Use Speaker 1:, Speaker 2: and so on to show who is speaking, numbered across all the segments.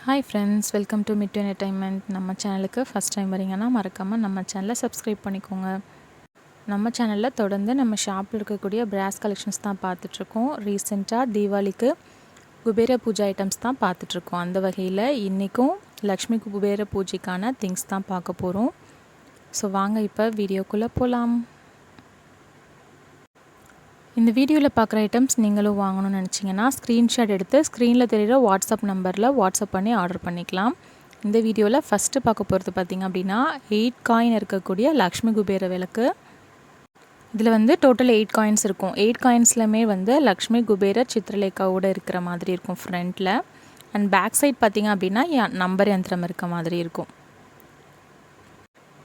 Speaker 1: Hi friends, welcome to mid entertainment. நம்ம சேனலுக்கு first time வரீங்கன்னா மறக்காமல் நம்ம சேனலை சப்ஸ்கிரைப் பண்ணிக்கோங்க. நம்ம சேனலில் தொடர்ந்து நம்ம ஷாப்பில் இருக்கக்கூடிய பிராஸ் கலெக்ஷன்ஸ் தான் பார்த்துட்ருக்கோம். ரீசெண்டாக தீபாவளிக்கு குபேர பூஜை ஐட்டம்ஸ் தான் பார்த்துட்ருக்கோம். அந்த வகையில் இன்றைக்கும் லக்ஷ்மி குபேர பூஜைக்கான திங்ஸ் தான் பார்க்க போகிறோம். ஸோ வாங்க இப்போ வீடியோக்குள்ளே போகலாம். இந்த வீடியோவில் பார்க்குற ஐட்டம்ஸ் நீங்களும் வாங்கணும்னு நினச்சிங்கன்னா ஸ்க்ரீன்ஷாட் எடுத்து ஸ்க்ரீனில் தெரிகிற வாட்ஸ்அப் நம்பரில் வாட்ஸ்அப் பண்ணி ஆர்டர் பண்ணிக்கலாம். இந்த வீடியோவில் ஃபஸ்ட்டு பார்க்க போகிறது பார்த்திங்க அப்படின்னா 8 காயின் இருக்கக்கூடிய லக்ஷ்மி குபேர விளக்கு. இதில் வந்து டோட்டல் 8 காயின்ஸ் இருக்கும். 8 காயின்ஸ்லையுமே வந்து லக்ஷ்மி குபேர சித்திரலேகாவோடு இருக்கிற மாதிரி இருக்கும் ஃப்ரண்ட்டில். அண்ட் பேக் சைட் பார்த்திங்க அப்படின்னா நம்பர் யந்திரம் இருக்க மாதிரி இருக்கும்.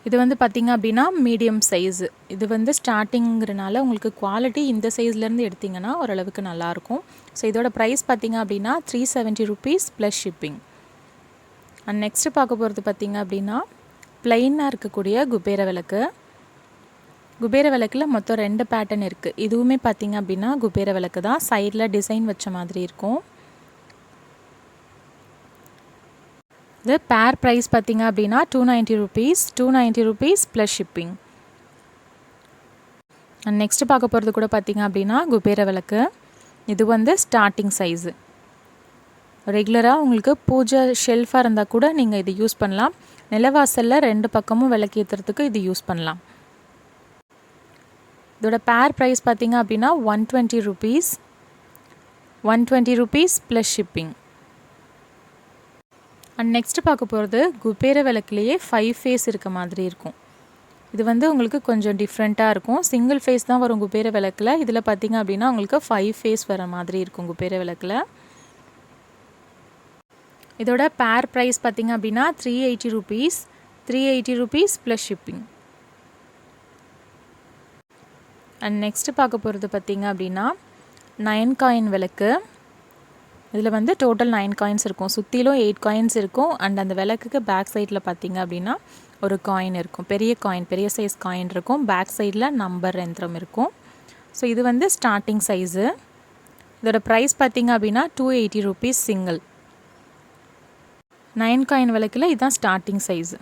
Speaker 1: இது வந்து பார்த்திங்க அப்படின்னா மீடியம் சைஸு. இது வந்து ஸ்டார்டிங்கிறனால உங்களுக்கு குவாலிட்டி இந்த சைஸ்லேருந்து எடுத்திங்கன்னா ஓரளவுக்கு நல்லாயிருக்கும். ஸோ இதோட ப்ரைஸ் பார்த்திங்க அப்படின்னா 370 rupees plus shipping. And next பார்க்க போகிறது பார்த்திங்க அப்படின்னா ப்ளைனாக இருக்கக்கூடிய குபேர விளக்கு. குபேர விளக்கில் மொத்தம் 2 பேட்டர்ன் இருக்குது. இதுவுமே பார்த்திங்க அப்படின்னா குபேர விளக்கு தான். சைடில் டிசைன் வச்ச மாதிரி இருக்கும். இது பேர் ப்ரைஸ் பார்த்திங்க அப்படின்னா 290 rupees plus shipping. And next பார்க்க போகிறது கூட பார்த்திங்க அப்படின்னா குபேர விளக்கு. இது வந்து ஸ்டார்டிங் சைஸு. ரெகுலராக உங்களுக்கு பூஜை ஷெல்ஃபாக இருந்தால் கூட நீங்கள் இது யூஸ் பண்ணலாம். நிலவாசலில் 2 பக்கமும் விளக்கு ஏற்றுறதுக்கு இது யூஸ் பண்ணலாம். இதோட பேர் ப்ரைஸ் பார்த்திங்க அப்படின்னா 120 rupees plus shipping. And next பார்க்க போகிறது குபேர விளக்குலேயே 5 ஃபேஸ் இருக்க மாதிரி இருக்கும். இது வந்து உங்களுக்கு கொஞ்சம் டிஃப்ரெண்ட்டாக இருக்கும். சிங்கிள் ஃபேஸ் தான் வரும் குபேர விளக்கில். இதில் பார்த்திங்க அப்படின்னா உங்களுக்கு 5 ஃபேஸ் வர மாதிரி இருக்கும் குபேர விளக்கில். இதோட பேர் ப்ரைஸ் பார்த்திங்க அப்படின்னா 380 rupees plus shipping. And next பார்க்க போகிறது பார்த்திங்க அப்படின்னா 9 காயின் விளக்கு. இதில் வந்து டோட்டல் 9 காயின்ஸ் இருக்கும். சுற்றிலும் 8 காயின்ஸ் இருக்கும். அண்ட் அந்த விளக்குக்கு பேக் சைடில் பார்த்திங்க அப்படின்னா ஒரு காயின் இருக்கும். பெரிய சைஸ் காயின் இருக்கும். பேக் சைடில் நம்பர் யந்திரம் இருக்கும். ஸோ இது வந்து ஸ்டார்டிங் சைஸு. இதோட ப்ரைஸ் பார்த்திங்க அப்படின்னா 280 rupees சிங்கிள். 9 காயின் விளக்கில் இதுதான் ஸ்டார்டிங் சைஸு.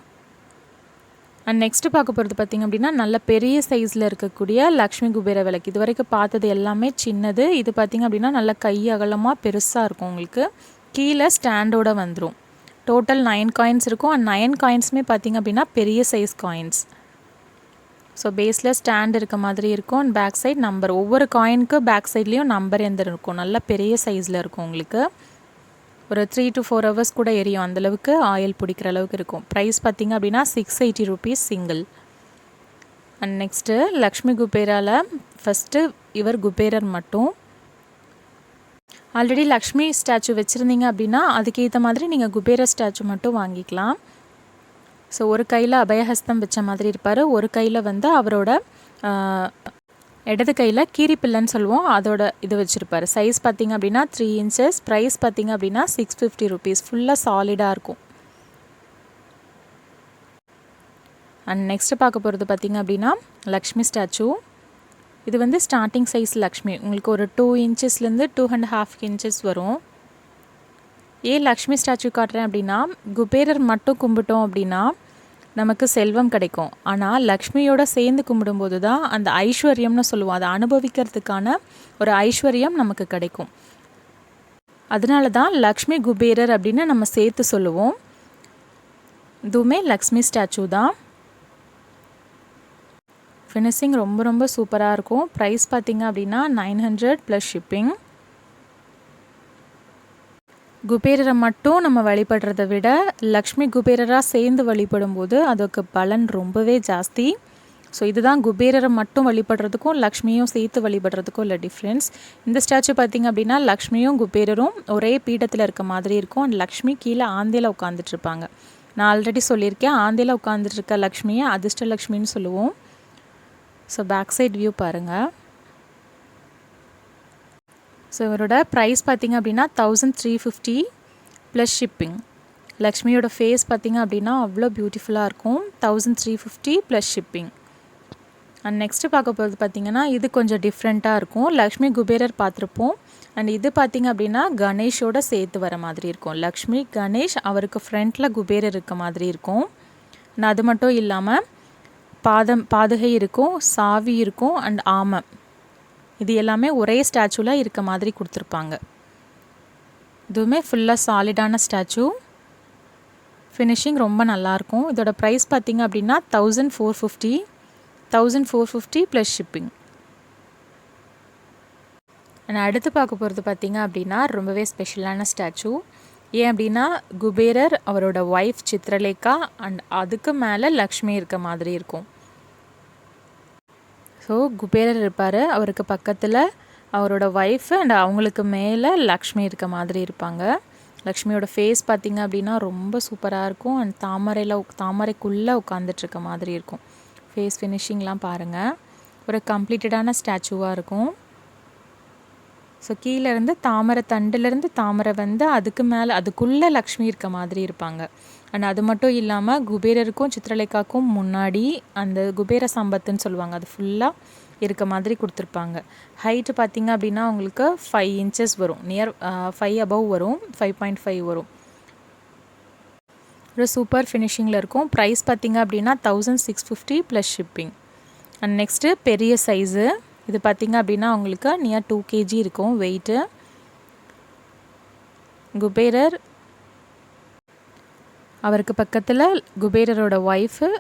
Speaker 1: அண்ட் நெக்ஸ்ட்டு பார்க்க போகிறது பார்த்திங்க அப்படின்னா நல்ல பெரிய சைஸில் இருக்கக்கூடிய லக்ஷ்மி குபேர விளக்கு. இது வரைக்கும் பார்த்தது எல்லாமே சின்னது. இது பார்த்திங்க அப்படின்னா நல்ல கை அகலமாக பெருசாக இருக்கும். உங்களுக்கு கீழே ஸ்டாண்டோடு வந்துடும். டோட்டல் 9 காயின்ஸ் இருக்கும். அண்ட் 9 காயின்ஸுமே பார்த்திங்க அப்படின்னா பெரிய சைஸ் காயின்ஸ். ஸோ பேஸில் ஸ்டாண்ட் இருக்க மாதிரி இருக்கும். அண்ட் பேக் சைட் நம்பர், ஒவ்வொரு காயினுக்கு பேக் சைட்லேயும் நம்பர் எந்திரம் இருக்கும். நல்ல பெரிய சைஸில் இருக்கும். உங்களுக்கு ஒரு 3 to 4 hours கூட எரியும். அந்தளவுக்கு ஆயில் பிடிக்கிற அளவுக்கு இருக்கும். ப்ரைஸ் பார்த்திங்க அப்படின்னா 680 rupees single. And next Lakshmi குபேராவில் ஃபஸ்ட்டு இவர் குபேரர் மட்டும். ஆல்ரெடி லக்ஷ்மி ஸ்டாச்சு வச்சுருந்தீங்க அப்படின்னா அதுக்கேற்ற மாதிரி நீங்கள் குபேர ஸ்டாச்சு மட்டும் வாங்கிக்கலாம். ஸோ ஒரு கையில் அபயஹஸ்தம் வச்ச மாதிரி இருப்பார். ஒரு கையில் வந்து அவரோட இடது கையில் கீரிப்பில்லைன்னு சொல்லுவோம், அதோட இது வச்சுருப்பார். சைஸ் பார்த்திங்க அப்படின்னா 3 inches. ப்ரைஸ் பார்த்திங்க அப்படின்னா 650 rupees. ஃபுல்லாக சாலிடாக இருக்கும். அண்ட் நெக்ஸ்ட்டு பார்க்க போகிறது பார்த்திங்க அப்படின்னா லக்ஷ்மி ஸ்டாச்சு. இது வந்து ஸ்டார்டிங் சைஸ் லக்ஷ்மி. உங்களுக்கு ஒரு 2 inchesலேருந்து 2.5 inches வரும். ஏன் லக்ஷ்மி ஸ்டாச்சு காட்டுறேன் அப்படின்னா குபேரர் மட்டும் கும்பிட்டோம் அப்படின்னா நமக்கு செல்வம் கிடைக்கும். ஆனால் லக்ஷ்மியோட சேர்ந்து கும்பிடும்போது தான் அந்த ஐஸ்வர்யம்னு சொல்லுவோம், அதை அனுபவிக்கிறதுக்கான ஒரு ஐஸ்வர்யம் நமக்கு கிடைக்கும். அதனால தான் லக்ஷ்மி குபேரர் அப்படின்னு நம்ம சேர்த்து சொல்லுவோம். இதுவுமே லக்ஷ்மி ஸ்டாச்சு தான். ஃபினிஷிங் ரொம்ப ரொம்ப சூப்பராக இருக்கும். ப்ரைஸ் பார்த்திங்க அப்படின்னா 900 ப்ளஸ் ஷிப்பிங். குபேரரை மட்டும் நம்ம வழிபடுறதை விட லக்ஷ்மி குபேரராக சேர்ந்து வழிபடும்போது அதுக்கு பலன் ரொம்பவே ஜாஸ்தி. ஸோ இதுதான் குபேரரை மட்டும் வழிபடுறதுக்கும் லக்ஷ்மியும் சேர்த்து வழிபடுறதுக்கும் உள்ள டிஃப்ரென்ஸ். இந்த ஸ்டாச்சு பார்த்திங்க அப்படின்னா லக்ஷ்மியும் குபேரரும் ஒரே பீடத்தில் இருக்க மாதிரி இருக்கும். அண்ட் லக்ஷ்மி கீழே ஆந்தையில் உட்காந்துட்ருப்பாங்க. நான் ஆல்ரெடி சொல்லியிருக்கேன், ஆந்தையில் உட்காந்துட்ருக்க லக்ஷ்மியை அதிர்ஷ்டலக்ஷ்மின்னு சொல்லுவோம். ஸோ பேக் சைட் வியூ பாருங்கள். ஸோ இவரோட ப்ரைஸ் பார்த்திங்க அப்படின்னா 1350 ப்ளஸ் ஷிப்பிங். லக்ஷ்மியோட ஃபேஸ் பார்த்திங்க அப்படின்னா அவ்வளோ பியூட்டிஃபுல்லாக இருக்கும். 1350 ப்ளஸ் ஷிப்பிங். அண்ட் நெக்ஸ்ட்டு பார்க்க போகிறது பார்த்திங்கன்னா இது கொஞ்சம் டிஃப்ரெண்ட்டாக இருக்கும். லக்ஷ்மி குபேரர் பார்த்துருப்போம். அண்ட் இது பார்த்திங்க அப்படின்னா கணேஷோட சேர்த்து வர மாதிரி இருக்கும். லக்ஷ்மி கணேஷ் அவருக்கு ஃப்ரண்ட்டில் குபேரர் இருக்க மாதிரி இருக்கும். அண்ட் அது மட்டும் இல்லாமல் பாதுகை இருக்கும், சாவி இருக்கும் அண்ட் ஆமை, இது எல்லாமே ஒரே ஸ்டாச்சுவில் இருக்க மாதிரி கொடுத்துருப்பாங்க. இதுவுமே ஃபுல்லாக சாலிடான ஸ்டாச்சு. ஃபினிஷிங் ரொம்ப நல்லாயிருக்கும். இதோட ப்ரைஸ் பார்த்திங்க அப்படின்னா 1450 ப்ளஸ் ஷிப்பிங். நான் அடுத்து பார்க்க போகிறது பார்த்திங்க அப்படின்னா ரொம்பவே ஸ்பெஷலான ஸ்டாச்சு. ஏன் அப்படின்னா குபேரர், அவரோட ஒய்ஃப் சித்ரலேகா அண்ட் அதுக்கு மேலே லக்ஷ்மி இருக்க மாதிரி இருக்கும். ஸோ குபேரர் இருப்பார், அவருக்கு பக்கத்தில் அவரோட ஒய்ஃபு அண்ட் அவங்களுக்கு மேலே லக்ஷ்மி இருக்க மாதிரி இருப்பாங்க. லக்ஷ்மியோட ஃபேஸ் பார்த்திங்க அப்படின்னா ரொம்ப சூப்பராக இருக்கும். அண்ட் தாமரைக்குள்ளே உட்காந்துட்ருக்க மாதிரி இருக்கும். ஃபேஸ் ஃபினிஷிங்லாம் பாருங்கள், ஒரு கம்ப்ளீட்டடான ஸ்டாச்சுவாக இருக்கும். ஸோ கீழேருந்து தண்டுலேருந்து தாமரை வந்து அதுக்கு மேலே அதுக்குள்ளே லக்ஷ்மி இருக்க மாதிரி இருப்பாங்க. அண்ட் அது மட்டும் இல்லாமல் குபேரருக்கும் சித்ரலேகாவுக்கும் முன்னாடி அந்த குபேர சம்பத்துன்னு சொல்லுவாங்க, அது ஃபுல்லாக இருக்க மாதிரி கொடுத்துருப்பாங்க. ஹைட்டு பார்த்திங்க அப்படின்னா உங்களுக்கு 5 inches வரும், நியர் 5 above வரும், 5.5 வரும். ஒரு சூப்பர் ஃபினிஷிங்கில் இருக்கும். ப்ரைஸ் பார்த்திங்க அப்படின்னா 1650 ப்ளஸ் ஷிப்பிங். அண்ட் நெக்ஸ்ட்டு பெரிய சைஸு, இது பார்த்திங்க அப்படின்னா உங்களுக்கு நியர் 2 kg இருக்கும் வெயிட்டு. குபேரர், அவருக்கு பக்கத்தில் குபேரரோட ஒய்ஃபு,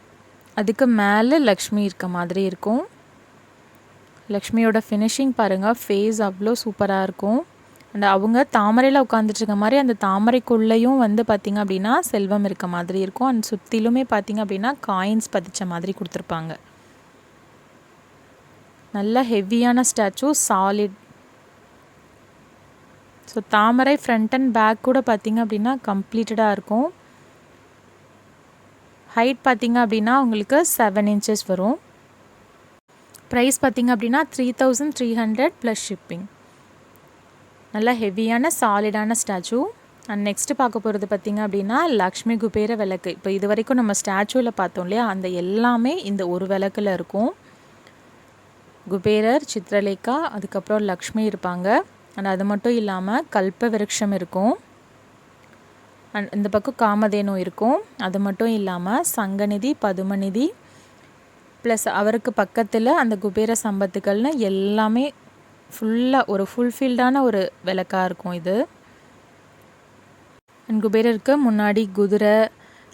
Speaker 1: அதுக்கு மேலே லக்ஷ்மி இருக்க மாதிரி இருக்கும். லக்ஷ்மியோட ஃபினிஷிங் பாருங்கள், ஃபேஸ் அவ்வளோ சூப்பராக இருக்கும். அண்ட் அவங்க தாமரையில் உட்காந்துட்ருக்க மாதிரி அந்த தாமரைக்குள்ளேயும் வந்து பார்த்திங்க அப்படின்னா செல்வம் இருக்க மாதிரி இருக்கும். அண்ட் சுற்றிலுமே பார்த்திங்க அப்படின்னா காயின்ஸ் பதிச்ச மாதிரி கொடுத்துருப்பாங்க. நல்ல ஹெவியான ஸ்டாச்சு, சாலிட். ஸோ தாமரை ஃப்ரண்ட் அண்ட் பேக் கூட பார்த்திங்க அப்படின்னா கம்ப்ளீட்டடாக இருக்கும். ஹைட் பார்த்திங்க அப்படின்னா உங்களுக்கு 7 inches வரும். ப்ரைஸ் பார்த்திங்க அப்படின்னா 3300 ப்ளஸ் ஷிப்பிங். நல்லா ஹெவியான சாலிடான ஸ்டாச்சு. அண்ட் நெக்ஸ்ட்டு பார்க்க போகிறது பார்த்திங்க அப்படின்னா லக்ஷ்மி குபேர விளக்கு. இப்போ இது வரைக்கும் நம்ம ஸ்டாச்சுவில் பார்த்தோம் இல்லையா, அந்த எல்லாமே இந்த ஒரு விளக்கில் இருக்கும். குபேரர், சித்ரலேகா, அதுக்கப்புறம் லக்ஷ்மி இருப்பாங்க. அண்ட் அது மட்டும் இல்லாமல் கல்ப விருட்சம் இருக்கும். அண்ட் இந்த பக்கம் காமதேனு இருக்கும். அது மட்டும் இல்லாமல் சங்கநிதி, பதுமநிதி ப்ளஸ் அவருக்கு பக்கத்தில் அந்த குபேர சம்பத்துக்கள்னு எல்லாமே ஃபுல்லாக ஒரு ஃபுல்ஃபில்டான ஒரு விளக்காக இருக்கும் இது. அண்ட் குபேரருக்கு முன்னாடி குதிரை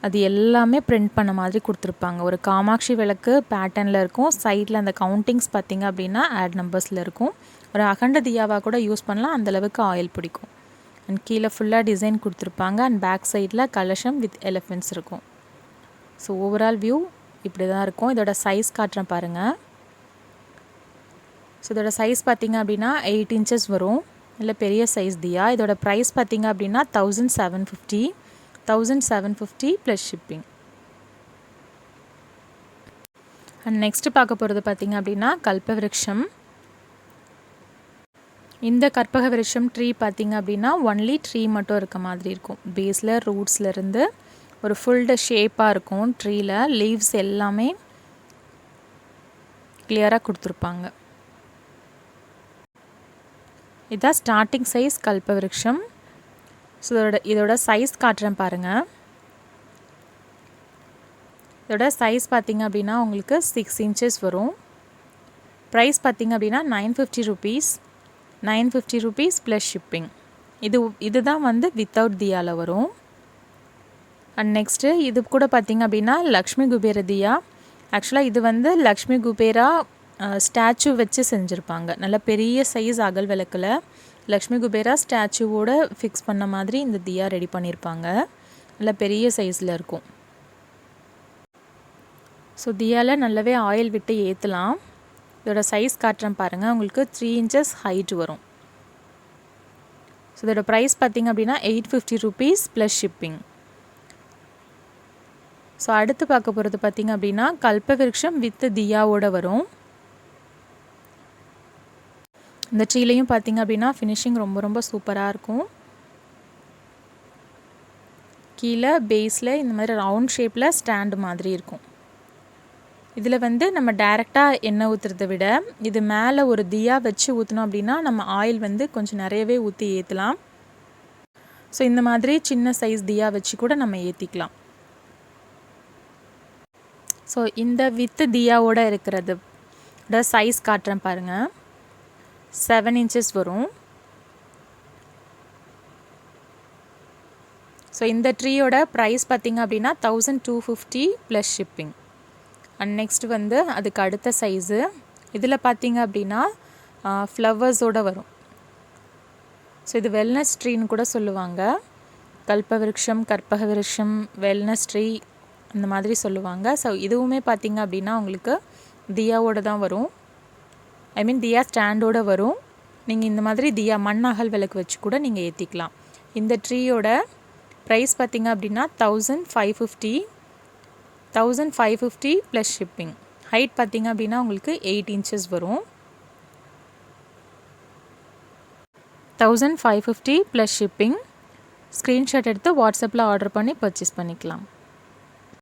Speaker 1: அது எல்லாமே பிரிண்ட் பண்ண மாதிரி கொடுத்துருப்பாங்க. ஒரு காமாட்சி விளக்கு பேட்டர்னில் இருக்கும். சைடில் அந்த கவுண்டிங்ஸ் பார்த்திங்க அப்படின்னா ஆட் நம்பர்ஸில் இருக்கும். ஒரு அகண்ட தியாவாக கூட யூஸ் பண்ணலாம், அந்தளவுக்கு ஆயில் பிடிக்கும். அண்ட் கீழே ஃபுல்லாக டிசைன் கொடுத்துருப்பாங்க. அண்ட் பேக் சைடில் கலசம் வித் எலிஃபென்ட்ஸ் இருக்கும். ஸோ ஓவரால் வியூ இப்படி தான் இருக்கும். இதோட சைஸ் காட்டுறேன் பாருங்கள். ஸோ இதோட சைஸ் பார்த்திங்க அப்படின்னா 8 inches வரும். இல்லை பெரிய சைஸ் தியா. இதோட ப்ரைஸ் பார்த்திங்க அப்படின்னா 1750 ப்ளஸ் ஷிப்பிங். அண்ட் நெக்ஸ்ட்டு பார்க்க போகிறது பார்த்திங்க அப்படின்னா கல்பவிருட்சம். இந்த கற்பக விருட்சம் ட்ரீ பார்த்திங்க அப்படின்னா ஒன்லி ட்ரீ மட்டும் இருக்க மாதிரி இருக்கும். பேஸில் ரூட்ஸ்லேருந்து ஒரு ஃபுல்டு ஷேப்பாக இருக்கும். ட்ரீயில் லீவ்ஸ் எல்லாமே கிளியராக கொடுத்துருப்பாங்க. இதுதான் ஸ்டார்டிங் சைஸ் கல்பவிருட்சம். ஸோ இதோட சைஸ் காட்டுறேன் பாருங்கள். இதோட சைஸ் பார்த்திங்க அப்படின்னா உங்களுக்கு 6 inches வரும். ப்ரைஸ் பார்த்திங்க அப்படின்னா 950 rupees ப்ளஸ் ஷிப்பிங். இதுதான் வந்து வித்தவுட் தியாவில் வரும். அண்ட் நெக்ஸ்ட்டு இது கூட பார்த்திங்க அப்படின்னா லக்ஷ்மி குபேர தியா. ஆக்சுவலாக இது வந்து லக்ஷ்மி குபேரா ஸ்டாச்சு வச்சு செஞ்சுருப்பாங்க. நல்ல பெரிய சைஸ் அகல் விளக்கில் லக்ஷ்மி குபேரா ஸ்டாச்சுவோடு ஃபிக்ஸ் பண்ண மாதிரி இந்த தியா ரெடி பண்ணியிருப்பாங்க. நல்ல பெரிய சைஸில் இருக்கும். ஸோ தியாவில் நல்லாவே ஆயில் விட்டு ஏற்றலாம். இதோட சைஸ் காட்டுறேன் பாருங்கள், உங்களுக்கு 3 inches ஹைட் வரும். ஸோ இதோட ப்ரைஸ் பார்த்திங்க அப்படின்னா 850 rupees ப்ளஸ் ஷிப்பிங். ஸோ அடுத்து பார்க்க போகிறது பார்த்திங்க அப்படின்னா கல்பவிருட்சம் வித் தியாவோட வரும். இந்த ட்ரீலையும் பார்த்திங்க அப்படின்னா ஃபினிஷிங் ரொம்ப ரொம்ப சூப்பராக இருக்கும். கீழே பேஸில் இந்த மாதிரி ரவுண்ட் ஷேப்பில் ஸ்டாண்டு மாதிரி இருக்கும். இதில் வந்து நம்ம டைரெக்டாக எண்ணெய் ஊற்றுறதை விட இது மேலே ஒரு தியா வச்சு ஊற்றினோம் அப்படின்னா நம்ம ஆயில் வந்து கொஞ்சம் நிறையவே ஊற்றி ஏற்றலாம். ஸோ இந்த மாதிரி சின்ன சைஸ் தியா வச்சு கூட நம்ம ஏற்றிக்கலாம். ஸோ இந்த வித்து தியாவோட இருக்கிறது சைஸ் காட்டுறேன் பாருங்கள். 7 inches வரும். ஸோ இந்த ட்ரீயோட ப்ரைஸ் பார்த்திங்க அப்படின்னா 1250 ப்ளஸ் ஷிப்பிங். அண்ட் நெக்ஸ்ட் வந்து அதுக்கு அடுத்த சைஸு. இதில் பார்த்திங்க அப்படின்னா ஃப்ளவர்ஸோடு வரும். ஸோ இது வெல்னஸ் ட்ரீன்னு கூட சொல்லுவாங்க. கல்பவிருஷம், கற்பக விருஷம், வெல்னஸ் ட்ரீ அந்த மாதிரி சொல்லுவாங்க. ஸோ இதுவுமே பார்த்திங்க அப்படின்னா உங்களுக்கு தியாவோடு தான் வரும். ஐ மீன் தியா ஸ்டாண்டோடு வரும். நீங்கள் இந்த மாதிரி தியா மண் அகல் விளக்கு வச்சு கூட நீங்கள் ஏற்றிக்கலாம். இந்த ட்ரீயோட ப்ரைஸ் பார்த்திங்க அப்படின்னா 1550 ப்ளஸ் ஷிப்பிங். ஹைட் பார்த்திங்க அப்படின்னா உங்களுக்கு 8 inches வரும். 1550 ப்ளஸ் ஷிப்பிங். ஸ்க்ரீன்ஷாட் எடுத்து வாட்ஸ்அப்பில் ஆர்டர் பண்ணி பர்ச்சேஸ் பண்ணிக்கலாம்.